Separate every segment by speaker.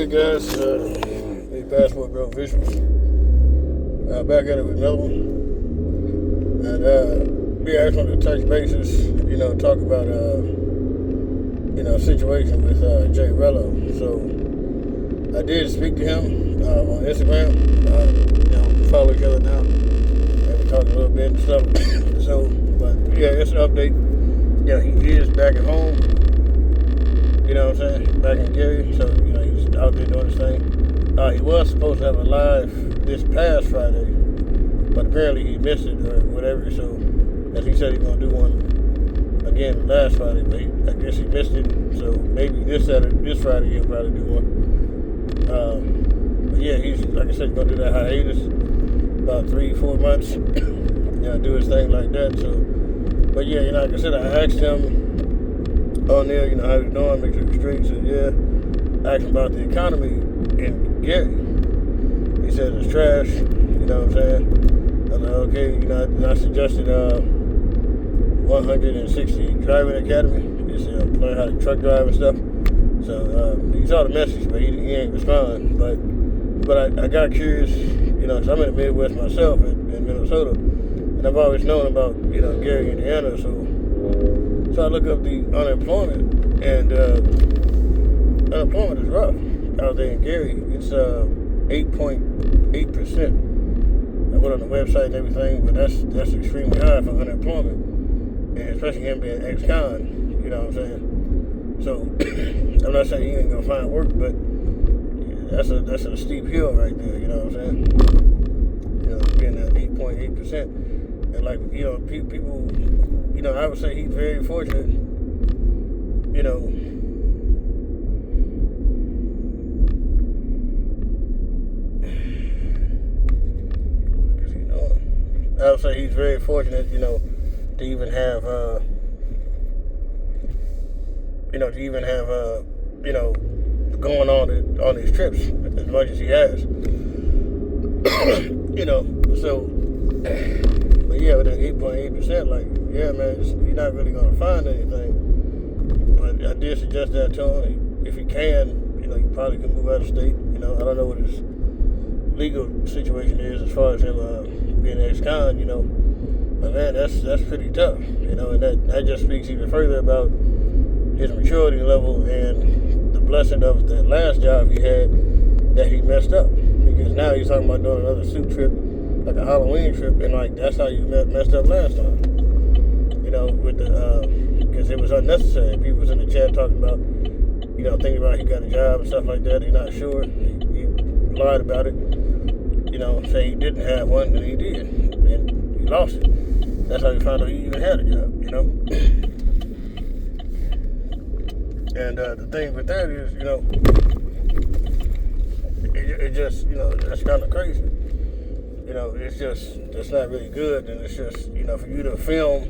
Speaker 1: good, guys? Big Passport Bro Visuals. Back at it with another one. And I just wanted to touch bases, talk about situation with J Rello. So I did speak to him on Instagram. We follow each other now, and we talked a little bit and stuff. But it's an update. Yeah, he is back at home. You know what I'm saying? Back in Gary. So he's out there doing his thing. He was supposed to have a live this past Friday, but apparently he missed it or whatever. So as he said, he's gonna do one again last Friday, but I guess he missed it. So maybe this Friday he'll probably do one. But yeah, he's, like I said, gonna do that hiatus about 3-4 months. Do his thing like that. So, but yeah, like I said, I asked him on there, how he's doing, make sure he's straight. So yeah, asked him about the economy in Gary. He said it's trash. You know what I'm saying? I was like, okay, I suggested 160 driving academy. He said learn how to truck drive and stuff. So he saw the message, but he ain't respond. But I got curious, because I'm in the Midwest myself in Minnesota, and I've always known about Gary, Indiana. So I look up the unemployment, and unemployment is rough out there in Gary. It's 8.8%. I went on the website and everything, but that's extremely high for unemployment, and especially him being ex-con. You know what I'm saying? So I'm not saying he ain't gonna find work, but that's a steep hill right there. You know what I'm saying? Being at 8.8%, and people. I would say he's very fortunate. I would say he's very fortunate, to even have, going on these trips as much as he has. So, but yeah, with that 8.8%, man, you're not really gonna find anything. But I did suggest that to him. If he can, he probably can move out of state. I don't know what his legal situation is as far as him being an ex-con, but man, that's pretty tough, and that just speaks even further about his maturity level and the blessing of the last job he had that he messed up, because now he's talking about doing another suit trip, like a Halloween trip, and that's how you messed up last time, with the because it was unnecessary. People was in the chat talking about, thinking about he got a job and stuff like that. He's not sure. He lied about it. Say he didn't have one, and he did, and he lost it. That's how he found out he even had a job, And the thing with that is, it just, that's kind of crazy. It's not really good, and it's just, for you to film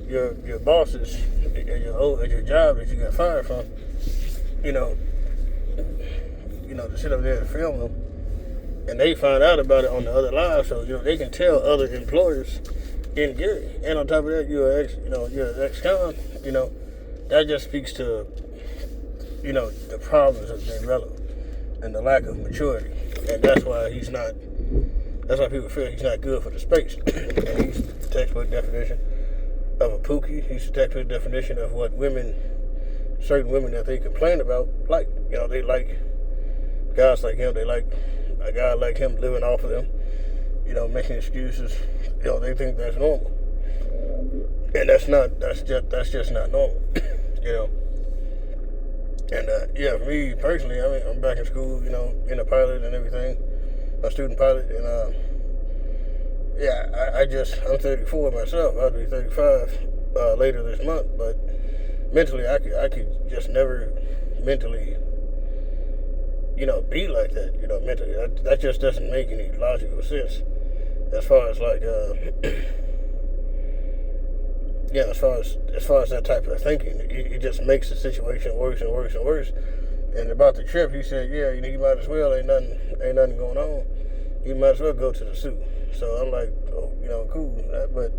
Speaker 1: your bosses at your job that you got fired from, to sit up there and film them. And they find out about it on the other live, so they can tell other employers in Gary. And on top of that, you're an ex-con. That just speaks to the problems of J Rello and the lack of maturity, and that's why people feel he's not good for the space. And he's the textbook definition of a pookie. He's the textbook definition of what certain women that they complain about like. They like guys like him. They like a guy like him living off of them, making excuses. They think that's normal, and that's just not normal, And for me personally, I'm back in school, in a pilot and everything, a student pilot, and I'm 34 myself. I'll be 35 later this month, but mentally, I could just never mentally. Be like that, mentally. That just doesn't make any logical sense. As far as as far as that type of thinking, it just makes the situation worse and worse and worse. And about the trip, he said, you might as well, ain't nothing going on. You might as well go to the suit. So I'm like, cool, but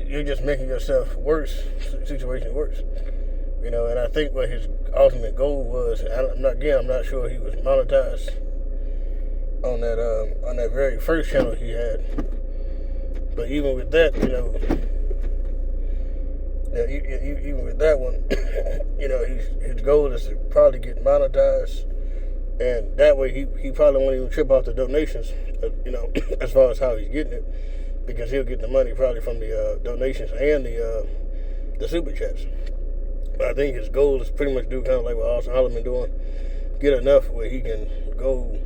Speaker 1: you're just making yourself situation worse. And I think what his ultimate goal was, I'm not sure he was monetized on that very first channel he had. But even with that, even with that one, his goal is to probably get monetized, and that way he probably won't even trip off the donations, as far as how he's getting it, because he'll get the money probably from the donations and the super chats. But I think his goal is pretty much do kind of like what Austin Holloman doing, get enough where he can go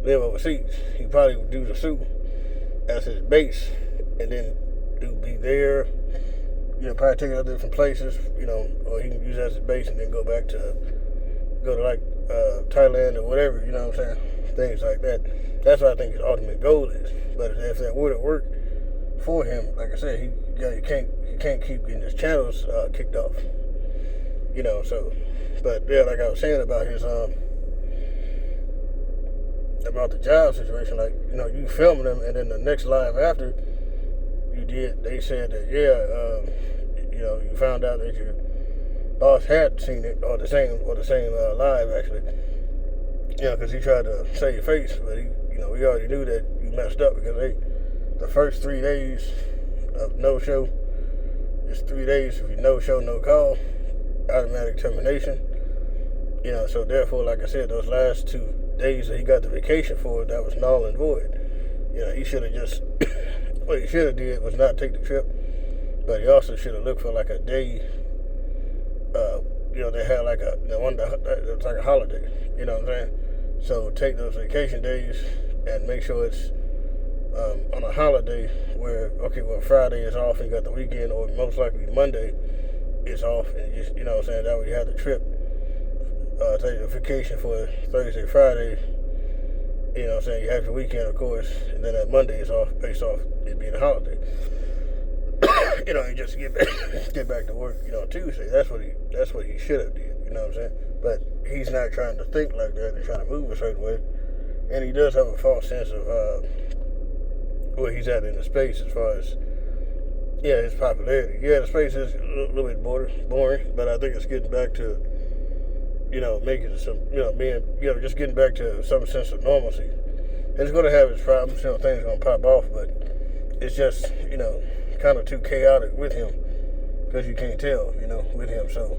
Speaker 1: live overseas. He probably would do the suit as his base, and then be there. Probably take it to different places, or he can use that as his base and then go to like Thailand or whatever, you know what I'm saying? Things like that. That's what I think his ultimate goal is. But if that were to work for him, like I said, he can't keep getting his channels kicked off. So, but yeah, like I was saying about his about the job situation, like, you filming them, and then the next live after you did, they said that, you found out that your boss had seen it, or the same live, actually, because he tried to save your face, but we already knew that you messed up, because the first 3 days of no show, it's 3 days if you no show, no call, automatic termination, so therefore, like I said, those last 2 days that he got the vacation for, that was null and void. He should have just, what he should have did was not take the trip, but he also should have looked for like a day, they had like it's like a holiday, you know what I'm saying? So take those vacation days and make sure it's on a holiday where, Friday is off and you got the weekend, or most likely Monday is off, and just, that way you have the trip, take the vacation for Thursday, Friday, you have your weekend, of course, and then that Monday is off, based off it being a holiday. You just get back to work, Tuesday. That's what he should have did, you know what I'm saying? But he's not trying to think like that and trying to move a certain way. And he does have a false sense of where he's at in the space as far as, his popularity. Yeah, the space is a little bit boring, but I think it's getting back to, making some, being, just getting back to some sense of normalcy. And it's going to have its problems, things are going to pop off, but it's just, kind of too chaotic with him, because you can't tell, with him. So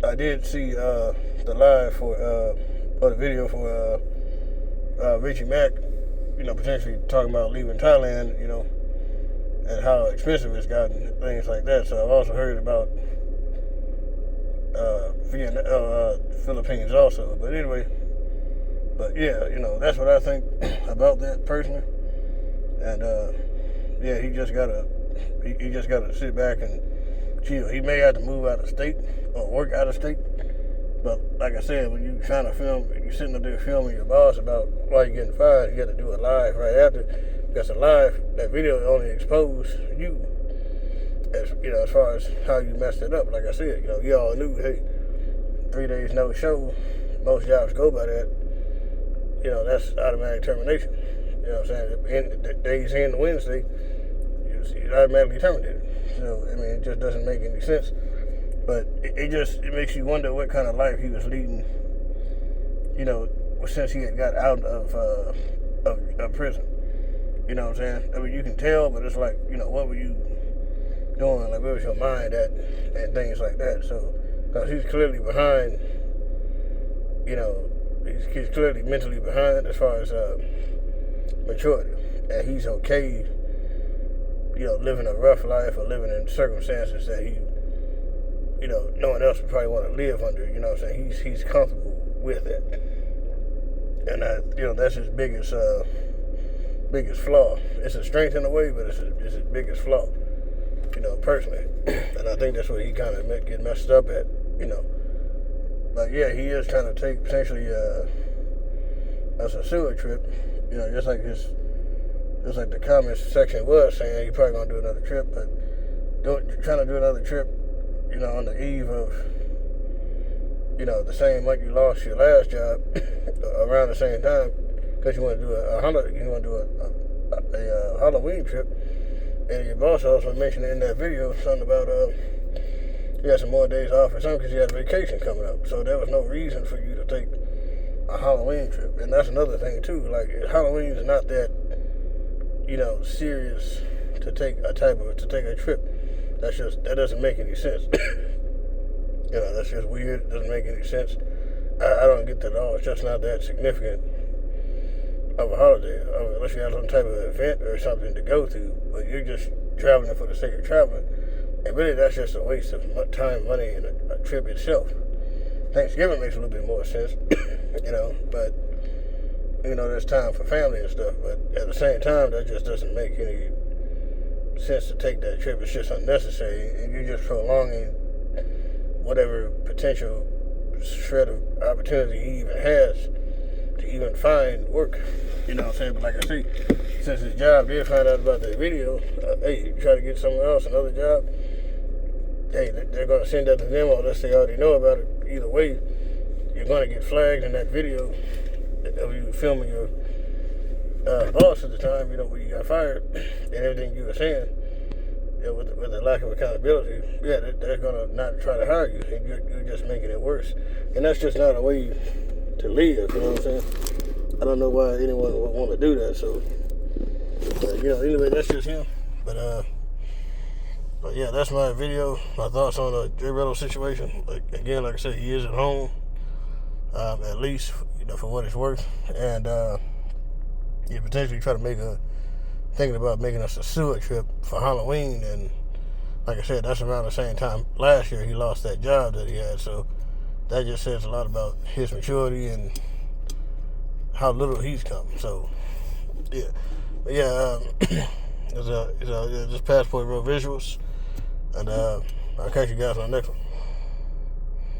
Speaker 1: I did see the live or the video for Richie Mack, potentially talking about leaving Thailand, and how expensive it's gotten, things like that. So I've also heard about Philippines also. But anyway, that's what I think about that personally. And he just gotta sit back and chill. He may have to move out of state or work out of state. But like I said, when you trying to film, you're sitting up there filming your boss about why you're getting fired, you got to do it live right after. Because a live, that video only exposed you as far as how you messed it up. Like I said, you all knew, hey, 3 days no show, most jobs go by that. That's automatic termination. You know what I'm saying? The days end Wednesday, you're automatically terminated. So, it just doesn't make any sense. But it makes you wonder what kind of life he was leading, since he had got out of prison. You know what I'm saying? You can tell, but it's like, what were you doing? Like, where was your mind at? And things like that. So, because he's clearly behind, he's clearly mentally behind as far as maturity. And he's okay, living a rough life or living in circumstances that he, no one else would probably want to live under. You know what I'm saying? He's comfortable with it. And that's his biggest flaw. It's a strength in a way, but it's his biggest flaw, personally. And I think that's what he kind of get messed up at, But he is trying to take potentially as a sewer trip, just like the comments section was saying, he probably gonna do another trip, but trying to do another trip, on the eve of, the same month you lost your last job, around the same time, because you want to do a Halloween trip, and your boss also mentioned in that video something about you had some more days off or something because you had a vacation coming up. So there was no reason for you to take a Halloween trip. And that's another thing too. Like Halloween is not that, serious to take a trip. That doesn't make any sense. That's just weird. It doesn't make any sense. I don't get that at all. It's just not that significant of a holiday. Unless you have some type of event or something to go to, but you're just traveling for the sake of traveling. And really, that's just a waste of time, money, and a trip itself. Thanksgiving makes a little bit more sense, but, there's time for family and stuff. But at the same time, that just doesn't make any sense to take that trip. It's just unnecessary, and you're just prolonging whatever potential shred of opportunity he even has to even find work. You know what I'm saying? But like I say, since his job did find out about that video, hey, try to get somewhere else, another job, hey, they're going to send that to them unless they already know about it. Either way, you're going to get flagged in that video of you filming your boss at the time, when you got fired, and everything you were saying, with the lack of accountability, they're going to not try to hire you, and you're just making it worse. And that's just not a way to live, you know what I'm saying? I don't know why anyone would want to do that, so, anyway, that's just him. But yeah, that's my video, my thoughts on the J Rello situation. Like I said, he is at home, at least, for what it's worth. And he potentially thinking about making us a sewer trip for Halloween. And like I said, that's around the same time last year he lost that job that he had. So that just says a lot about his maturity and how little he's come. So, yeah. But yeah, it's just Passport Road visuals. And I'll catch you guys on the next one.